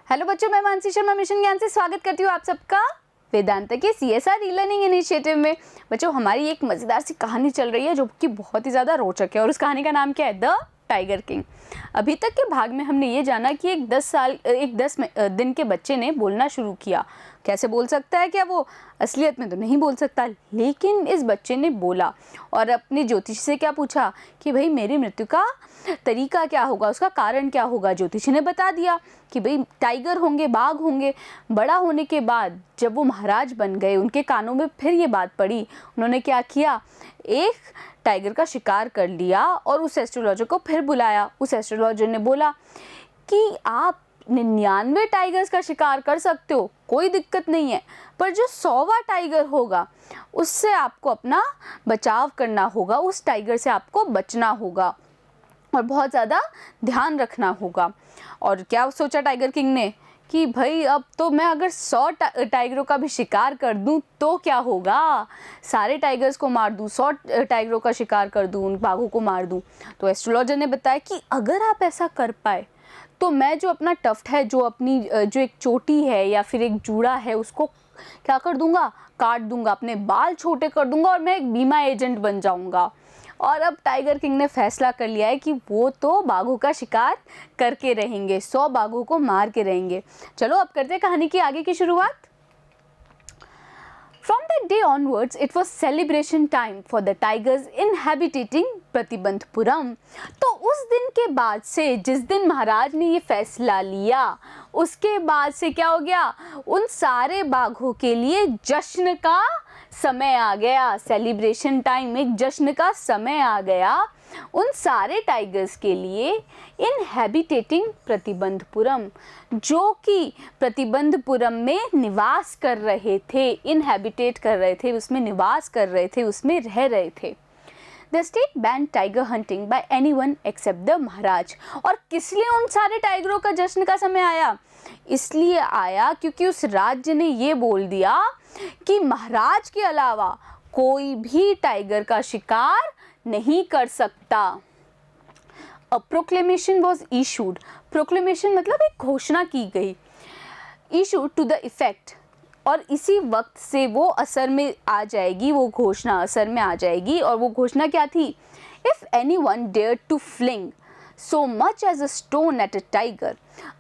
Hello बच्चों, मैं Mansi Sharma mission ज्ञान से स्वागत करती हूँ आप सबका वेदांत के CSR ई लर्निंग इनिशिएटिव में। बच्चों, हमारी एक मज़ेदार सी कहानी चल रही है जो कि बहुत ही ज़्यादा रोचक है और उस कहानी का नाम क्या है? The tiger king. अभी तक के भाग में हमने ये जाना कि एक 10 दिन के बच्चे ने बोलना शुरू किया। कैसे बोल सकता है? क्या वो असलियत में तो नहीं बोल सकता, लेकिन इस बच्चे ने बोला और अपने ज्योतिषी से क्या पूछा कि भाई मेरी मृत्यु का तरीका क्या होगा, उसका कारण क्या होगा। ज्योतिषी ने बता दिया कि भाई टाइगर होंगे, बाघ होंगे। बड़ा होने के बाद जब वो महाराज बन गए, उनके कानों में फिर ये बात पड़ी। उन्होंने क्या किया? एक टाइगर का शिकार कर लिया और उस एस्ट्रोलॉजर को फिर बुलाया। उस एस्ट्रोलॉजर ने बोला कि आप 99 टाइगर्स का शिकार कर सकते हो, कोई दिक्कत नहीं है, पर जो 100वां टाइगर होगा उससे आपको अपना बचाव करना होगा, उस टाइगर से आपको बचना होगा और बहुत ज़्यादा ध्यान रखना होगा। और क्या सोचा टाइगर किंग ने कि भाई अब तो मैं अगर 100 टाइगरों का भी शिकार कर दूं तो क्या होगा, सारे टाइगर्स को मार दूं, 100 टाइगरों का शिकार कर दूं, उन बाघों को मार दूं। तो एस्ट्रोलॉजर ने बताया कि अगर आप ऐसा कर पाए तो मैं जो अपना टफ्ट है, जो अपनी जो एक चोटी है या फिर एक जूड़ा है, उसको क्या कर दूंगा? काट दूंगा, अपने बाल छोटे कर दूंगा और मैं एक बीमा एजेंट बन जाऊंगा। और अब टाइगर किंग ने फैसला कर लिया है कि वो तो बाघों का शिकार करके रहेंगे, 100 बाघों को मार के रहेंगे। चलो अब करते हैं कहानी की आगे की शुरुआत। From that day onwards, it was celebration time for the tigers inhabiting Pratibandapuram. तो उस दिन के बाद से, जिस दिन महाराज ने ये फैसला लिया, उसके बाद से क्या हो गया? उन सारे बाघों के लिए जश्न का समय आ गया। सेलिब्रेशन टाइम, एक जश्न का समय आ गया उन सारे टाइगर्स के लिए। इनहैबिटेटिंग प्रतिबंधपुरम, जो कि प्रतिबंधपुरम में निवास कर रहे थे, इनहैबिटेट कर रहे थे, उसमें निवास कर रहे थे, उसमें रह रहे थे। The state banned tiger hunting by anyone except the महाराज। और किस लिए उन सारे टाइगरों का जश्न का समय आया? इसलिए आया क्योंकि उस राज्य ने ये बोल दिया कि महाराज के अलावा कोई भी टाइगर का शिकार नहीं कर सकता। A proclamation was issued। Proclamation मतलब एक घोषणा की गई। Issued to the effect, और इसी वक्त से वो असर में आ जाएगी, वो घोषणा असर में आ जाएगी। और वो घोषणा क्या थी? If anyone dared to fling so much as a stone at a tiger,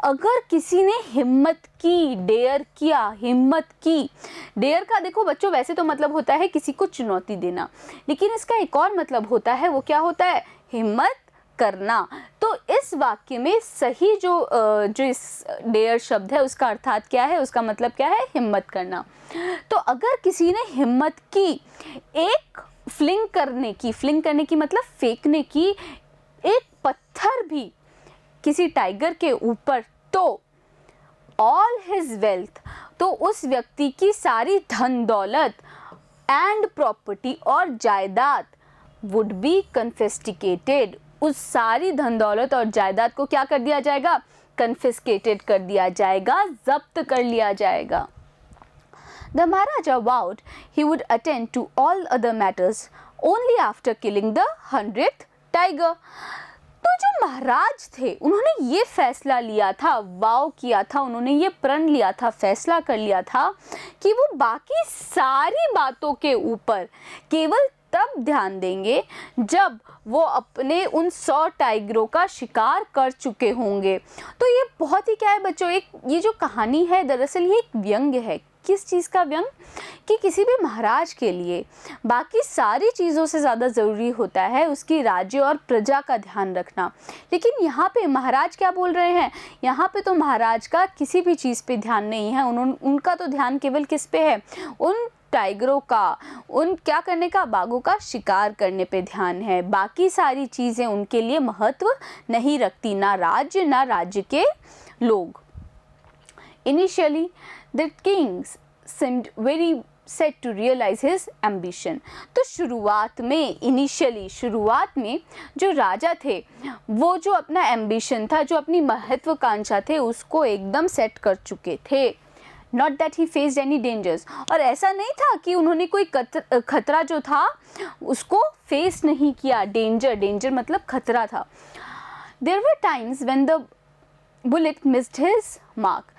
अगर किसी ने हिम्मत की, डेयर किया, हिम्मत की। डेयर का देखो बच्चों वैसे तो मतलब होता है किसी को चुनौती देना, लेकिन इसका एक और मतलब होता है, वो क्या होता है? हिम्मत करना। तो इस वाक्य में सही जो इस डेयर शब्द है उसका अर्थात क्या है? उसका मतलब क्या है? हिम्मत करना। तो अगर किसी ने हिम्मत की एक फ्लिंग करने की मतलब फेंकने की, एक पत्थर भी किसी टाइगर के ऊपर, तो ऑल हिज वेल्थ, तो उस व्यक्ति की सारी धन दौलत एंड प्रॉपर्टी और जायदाद वुड बी कन्फिस्टिकेटेड, उस सारी धन दौलत और जायदाद को क्या कर दिया जाएगा? कन्फिस्केटेड कर दिया जाएगा, जब्त कर लिया जाएगा। The Maharaja vowed he would attend to all other matters only after killing the 100th tiger। तो जो महाराज थे उन्होंने ये फैसला लिया था, वाव किया था, उन्होंने ये प्रण लिया था, फैसला कर लिया था कि वो बाकी सारी बातों के ऊपर केवल तब ध्यान देंगे जब वो अपने उन 100 टाइगरों का शिकार कर चुके होंगे। तो ये बहुत ही क्या है बच्चों, एक ये जो कहानी है दरअसल ये एक व्यंग है। किस चीज़ का व्यंग? कि किसी भी महाराज के लिए बाकी सारी चीज़ों से ज़्यादा ज़रूरी होता है उसकी राज्य और प्रजा का ध्यान रखना। लेकिन यहाँ पे महाराज क्या बोल रहे हैं? यहाँ पे तो महाराज का किसी भी चीज़ पे ध्यान नहीं है, उनका तो ध्यान केवल किस पे है? उन टाइगरों का, उन क्या करने का? बाघों का शिकार करने पे ध्यान है। बाकी सारी चीज़ें उनके लिए महत्व नहीं रखती, ना राज्य ना राज्य के लोग। Initially, the king seemed very set to realize his ambition। तो शुरुआत में जो राजा थे वो जो अपना एम्बिशन था, जो अपनी महत्वाकांक्षा थे, उसको एकदम सेट कर चुके थे। Not that he faced any dangers। और ऐसा नहीं था कि उन्होंने कोई खतरा जो था उसको फेस नहीं किया। डेंजर मतलब खतरा था। There were times when the bullet missed his mark.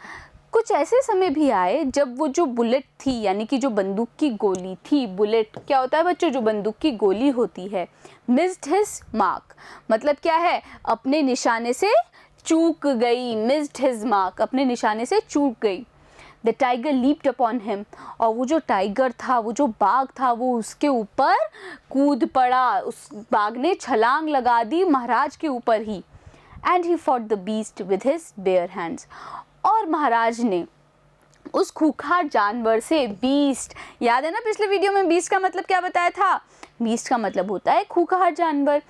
कुछ ऐसे समय भी आए जब वो जो बुलेट थी, यानी कि जो बंदूक की गोली थी, बुलेट क्या होता है बच्चों, जो बंदूक की गोली होती है, मिस्ड हिज मार्क मतलब क्या है, अपने निशाने से चूक गई, मिस्ड हिज मार्क अपने निशाने से चूक गई। The tiger leaped upon him, और वो जो टाइगर था, वो जो बाघ था, वो उसके ऊपर कूद पड़ा, उस बाघ ने छलांग लगा दी महाराज के ऊपर ही। And he fought the beast with his bare hands, और महाराज ने उस खूंखार जानवर से, बीस्ट याद है ना, पिछले वीडियो में बीस्ट का मतलब क्या बताया था, बीस्ट का मतलब होता है खूंखार जानवर।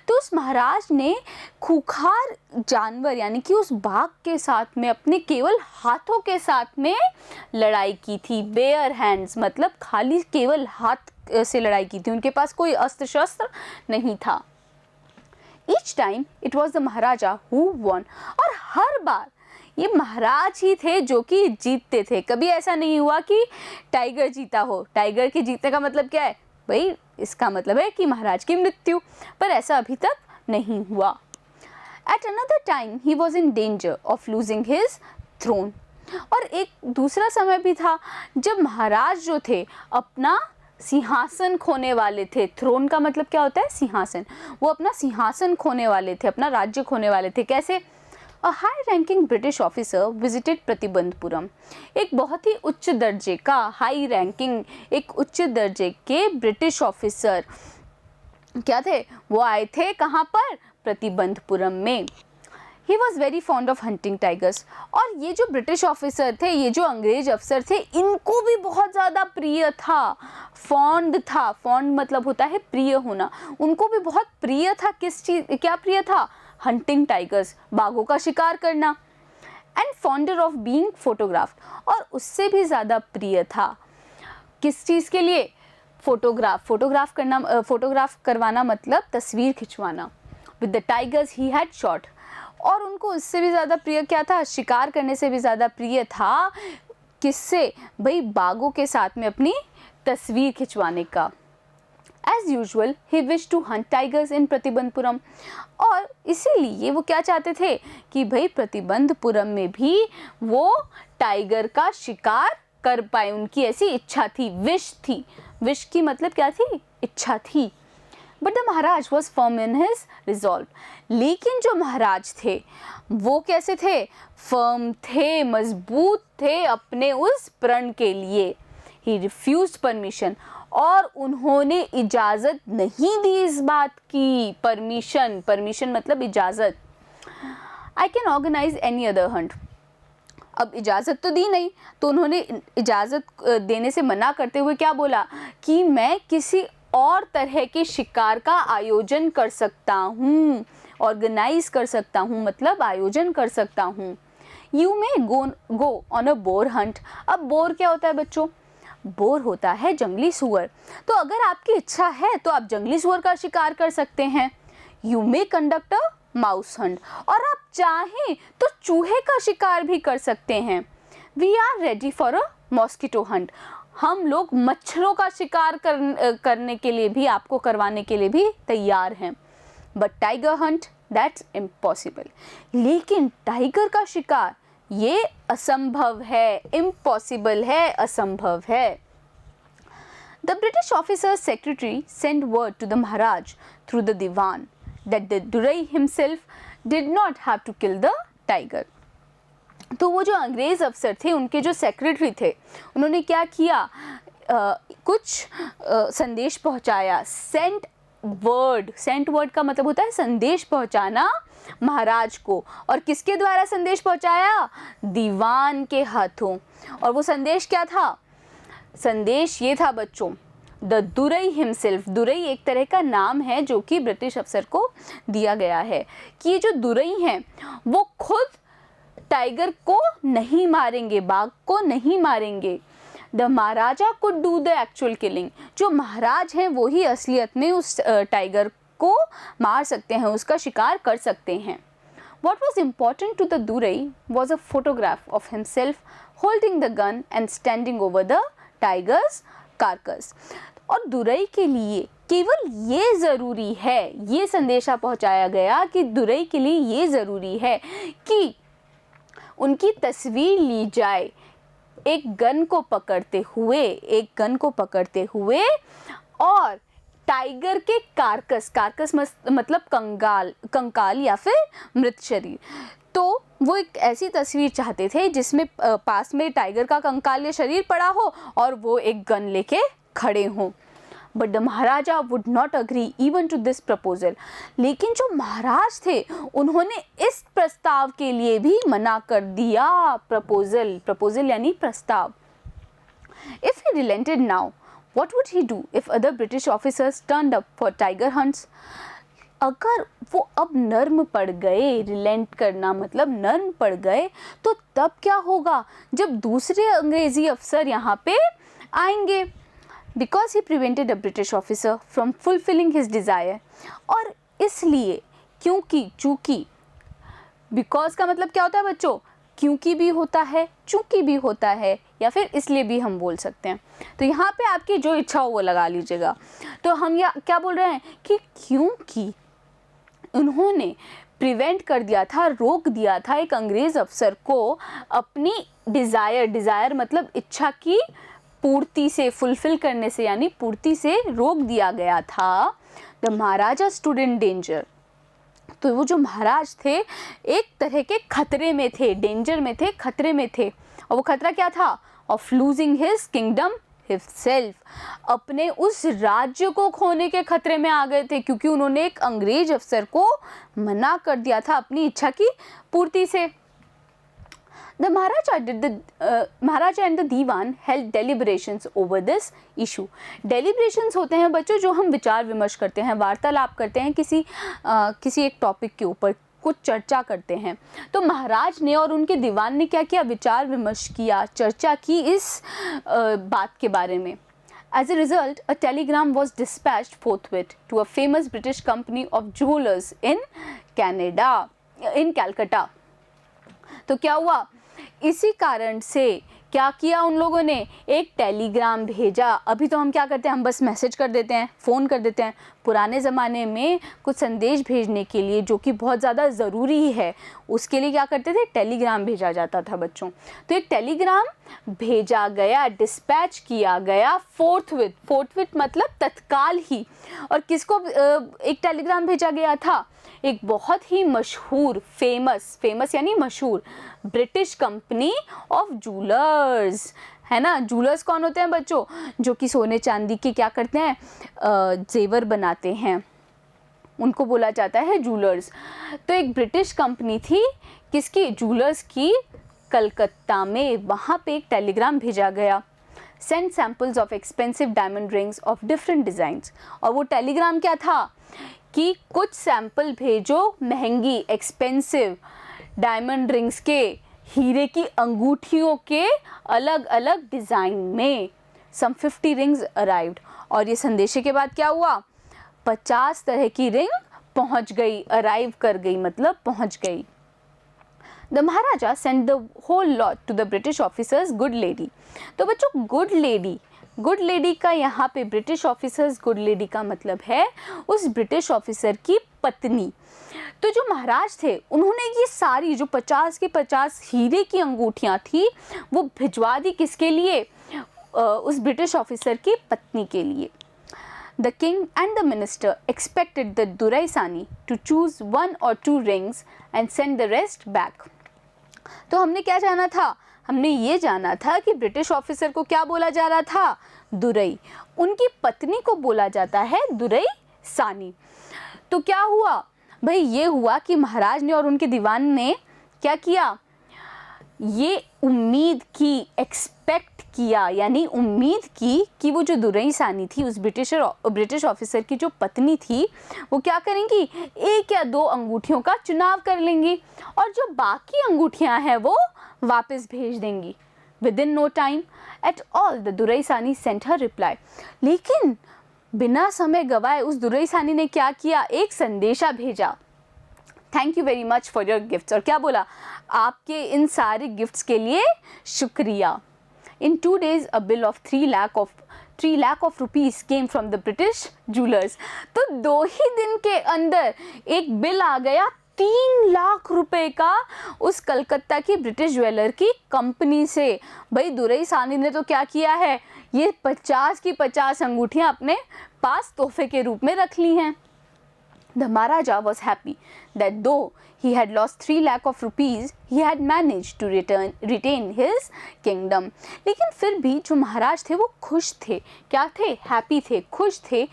तो उस महाराज ने खूंखार जानवर यानी कि उस बाघ के साथ में अपने केवल हाथों के साथ में लड़ाई की थी। बेयर हैंड्स मतलब खाली केवल हाथ से लड़ाई की थी, उनके पास कोई अस्त्र शस्त्र नहीं था। Each time it was the Maharaja who won, और हर बार ये महाराज ही थे जो कि जीतते थे। कभी ऐसा नहीं हुआ कि टाइगर जीता हो। टाइगर के जीतने का मतलब क्या है भाई, इसका मतलब है कि महाराज की मृत्यु, पर ऐसा अभी तक नहीं हुआ। At another time he was in danger of losing his throne, और एक दूसरा समय भी था जब महाराज जो थे अपना सिंहासन खोने वाले थे। थ्रोन का मतलब क्या होता है, सिंहासन। वो अपना सिंहासन खोने वाले थे, अपना राज्य खोने वाले थे। कैसे? A high ranking British officer visited Pratibandapuram. एक बहुत ही उच्च दर्जे का, हाई रैंकिंग, एक उच्च दर्जे के ब्रिटिश ऑफिसर क्या थे, वो आए थे कहाँ पर, प्रतिबंधपुरम में। He was very fond of hunting tigers, और ये जो ब्रिटिश ऑफिसर थे, ये जो अंग्रेज अफसर थे, इनको भी बहुत ज़्यादा प्रिय था। फॉन्ड था, फॉन्ड मतलब होता है प्रिय होना, उनको भी बहुत प्रिय था। किस चीज़, क्या प्रिय था, हंटिंग टाइगर्स, बाघों का शिकार करना। And fonder of being photographed, और उससे भी ज़्यादा प्रिय था किस चीज़ के लिए, फोटोग्राफ, फोटोग्राफ करना, फोटोग्राफ करवाना मतलब तस्वीर खिंचवाना। With the tigers he had shot, और उनको इससे भी ज़्यादा प्रिय क्या था, शिकार करने से भी ज़्यादा प्रिय था किससे भाई, बाघों के साथ में अपनी तस्वीर खिंचवाने का। As usual, he wished to hunt tigers in Pratibandapuram, और इसीलिए वो क्या चाहते थे कि भाई प्रतिबंधपुरम में भी वो टाइगर का शिकार कर पाए, उनकी ऐसी इच्छा थी, विश थी। विश की मतलब क्या थी, इच्छा थी। But the Maharaj was firm in his resolve, लेकिन जो महाराज थे वो कैसे थे, फर्म थे, मजबूत थे अपने उस प्रण के लिए। ही रिफ्यूज्ड परमिशन, और उन्होंने इजाज़त नहीं दी इस बात की, परमिशन, परमिशन मतलब इजाज़त। I can organize any other hunt, अब इजाज़त तो दी नहीं, तो उन्होंने इजाज़त देने से मना करते हुए क्या बोला कि मैं किसी और तरह के शिकार का आयोजन कर सकता हूँ, ऑर्गेनाइज कर सकता हूँ मतलब आयोजन कर सकता हूँ। You may go on a bore Hunt. अब बोर क्या होता है बच्चों, बोर होता है जंगली सुअर, तो अगर आपकी इच्छा है तो आप जंगली सुअर का शिकार कर सकते हैं। You may conduct a mouse Hunt, और आप चाहें तो चूहे का शिकार भी कर सकते हैं। We are ready for a mosquito hunt, हम लोग मच्छरों का शिकार करने के लिए भी, आपको करवाने के लिए भी तैयार हैं। But tiger Hunt that's impossible, लेकिन टाइगर का शिकार ये असंभव है, इम्पॉसिबल है, असंभव है। The British officer's secretary sent word to the Maharaj through the Diwan that the Durai himself did not have to kill the tiger. तो वो जो अंग्रेज़ अफसर थे, उनके जो सेक्रेटरी थे, उन्होंने क्या किया, कुछ संदेश पहुंचाया। सेंट वर्ड का मतलब होता है संदेश पहुंचाना महाराज को, और किसके द्वारा संदेश पहुंचाया, दीवान के हाथों। और वो संदेश क्या था, संदेश ये था बच्चों, द दुरई हिमसेल्फ, दुरई एक तरह का नाम है जो कि ब्रिटिश अफसर को दिया गया है कि ये जो दुरई हैं वो खुद टाइगर को नहीं मारेंगे, बाघ को नहीं मारेंगे। The Maharaja could do the actual killing, जो महाराज हैं वो ही असलियत में उस टाइगर को मार सकते हैं, उसका शिकार कर सकते हैं। What was important to the Durai was a photograph of himself holding the gun and standing over the tiger's carcass. और दुरई के लिए केवल ये ज़रूरी है, ये संदेशा पहुंचाया गया कि दुरई के लिए ये ज़रूरी है कि उनकी तस्वीर ली जाए एक गन को पकड़ते हुए और टाइगर के कार्कस मतलब कंकाल या फिर मृत शरीर। तो वो एक ऐसी तस्वीर चाहते थे जिसमें पास में टाइगर का कंकाल या शरीर पड़ा हो और वो एक गन लेके खड़े हों। But the maharaja would not agree even to this proposal. लेकिन जो महाराज थे उन्होंने इस प्रस्ताव के लिए भी मना कर दिया। प्रपोजल यानी प्रस्ताव। If he relented now, what would he do if other British officers turned up for tiger hunts? अगर वो अब नर्म पड़ गए, रिलेंट करना मतलब नर्म पड़ गए, तो तब क्या होगा जब दूसरे अंग्रेजी अफसर यहाँ पे आएंगे? Because he prevented a British officer from fulfilling his desire। और इसलिए चूंकि because का मतलब क्या होता है बच्चों? क्योंकि भी होता है, चूंकि भी होता है, या फिर इसलिए भी हम बोल सकते हैं। तो यहाँ पे आपकी जो इच्छा हो वो लगा लीजिएगा। तो हम क्या बोल रहे हैं कि क्योंकि उन्होंने प्रिवेंट कर दिया था, रोक दिया था एक अंग्रेज अफसर को अपनी डिज़ायर मतलब इच्छा की पूर्ति से, फुलफिल करने से, यानी पूर्ति से रोक दिया गया था। The Maharaja stood in danger. तो वो जो महाराज थे एक तरह के खतरे में थे, डेंजर में थे, खतरे में थे। और वो खतरा क्या था? Of losing his kingdom himself. अपने उस राज्य को खोने के खतरे में आ गए थे क्योंकि उन्होंने एक अंग्रेज अफसर को मना कर दिया था अपनी इच्छा की पूर्ति से। The Maharaja and the Diwan held deliberations over this issue। Deliberations होते हैं बच्चों जो हम विचार विमर्श करते हैं, वार्तालाप करते हैं, किसी एक टॉपिक के ऊपर कुछ चर्चा करते हैं। तो महाराज ने और उनके दीवान ने क्या किया? विचार विमर्श किया, चर्चा की इस बात के बारे में। As a result, a telegram was dispatched forthwith to a famous British company of jewelers in Calcutta। तो क्या हुआ? इसी कारण से क्या किया उन लोगों ने? एक टेलीग्राम भेजा। अभी तो हम क्या करते हैं? हम बस मैसेज कर देते हैं, फ़ोन कर देते हैं। पुराने ज़माने में कुछ संदेश भेजने के लिए जो कि बहुत ज़्यादा ज़रूरी है, उसके लिए क्या करते थे? टेलीग्राम भेजा जाता था बच्चों। तो एक टेलीग्राम भेजा गया, डिस्पैच किया गया फोर्थविथ मतलब तत्काल ही। और किसको एक टेलीग्राम भेजा गया था? एक बहुत ही मशहूर, फेमस यानी मशहूर ब्रिटिश कंपनी ऑफ जूलर्स, है ना। जूलर्स कौन होते हैं बच्चों? जो कि सोने चांदी के क्या करते हैं? जेवर बनाते हैं, उनको बोला जाता है जूलर्स। तो एक ब्रिटिश कंपनी थी, किसकी? जूलर्स की, कलकत्ता में। वहाँ पे एक टेलीग्राम भेजा गया, send samples of expensive diamond rings of different designs. और वो टेलीग्राम क्या था कि कुछ सैंपल भेजो महंगी, एक्सपेंसिव डायमंड रिंग्स के, हीरे की अंगूठियों के अलग अलग डिज़ाइन में। सम 50 रिंग्स अराइव्ड। और ये संदेशे के बाद क्या हुआ? 50 तरह की रिंग पहुंच गई, अराइव कर गई मतलब पहुंच गई। The maharaja send the whole lot to the British officers good lady. तो बच्चों गुड लेडी का यहाँ पे ब्रिटिश ऑफिसर्स, गुड लेडी का मतलब है उस ब्रिटिश ऑफिसर की पत्नी। तो जो महाराज थे उन्होंने ये सारी जो 50 के 50 हीरे की अंगूठियाँ थी वो भिजवा दी, किसके लिए? उस ब्रिटिश ऑफिसर की पत्नी के लिए। The king and the minister expected the Duraisani to choose 1 or 2 rings and send the rest back। तो हमने क्या जाना था? हमने ये जाना था कि ब्रिटिश ऑफिसर को क्या बोला जा रहा था? दुरई। उनकी पत्नी को बोला जाता है दुरई सानी। तो क्या हुआ भाई? ये हुआ कि महाराज ने और उनके दीवान ने क्या किया? ये उम्मीद की, एक्सपेक्ट किया, यानी उम्मीद की कि वो जो दुरई सानी थी, उस ब्रिटिश ऑफिसर की जो पत्नी थी, वो क्या करेंगी? 1 या 2 अंगूठियों का चुनाव कर लेंगी और जो बाकी अंगूठियां हैं वो वापस भेज देंगी। Within no time at all the duraisani sent her reply. लेकिन बिना समय गवाए उस दुरई सानी ने क्या किया? एक संदेशा भेजा। Thank you very much for your gifts. और क्या बोला? आपके इन सारे गिफ्ट्स के लिए शुक्रिया। इन 2 days a bill of 3 lakh of rupees came from the British jewelers। तो 2 ही दिन के अंदर एक बिल आ गया 3 लाख रुपए का उस कलकत्ता की ब्रिटिश ज्वेलर की कंपनी से। भाई दुरई सानी ने तो क्या किया है, ये 50 की 50 अंगूठियां अपने पास तोहफे के रूप में रख ली हैं। The Maharaja was happy that though he had lost 3 lakh of rupees, he had managed to retain his kingdom. लेकिन फिर भी जो महाराज थे वो खुश थे। क्या थे? हैप्पी थे, खुश थे।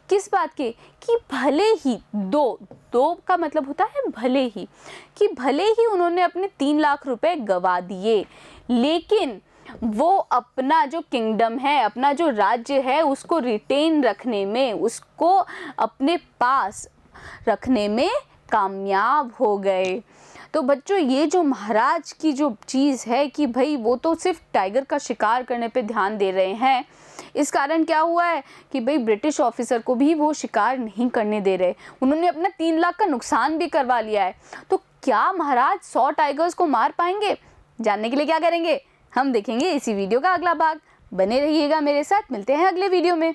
किस बात के? कि भले ही दो का मतलब होता है भले ही, कि भले ही उन्होंने अपने 3 लाख रुपए गवा दिए, लेकिन वो अपना जो किंगडम है, अपना जो राज्य है, उसको रिटेन रखने में, उसको अपने पास रखने में कामयाब हो गए। तो बच्चों ये जो महाराज की जो चीज़ है कि भाई वो तो सिर्फ टाइगर का शिकार करने पे ध्यान दे रहे हैं, इस कारण क्या हुआ है कि भाई ब्रिटिश ऑफिसर को भी वो शिकार नहीं करने दे रहे, उन्होंने अपना 3 लाख का नुकसान भी करवा लिया है। तो क्या महाराज 100 टाइगर्स को मार पाएंगे? जानने के लिए क्या करेंगे, हम देखेंगे इसी वीडियो का अगला भाग। बने रहिएगा मेरे साथ, मिलते हैं अगले वीडियो में।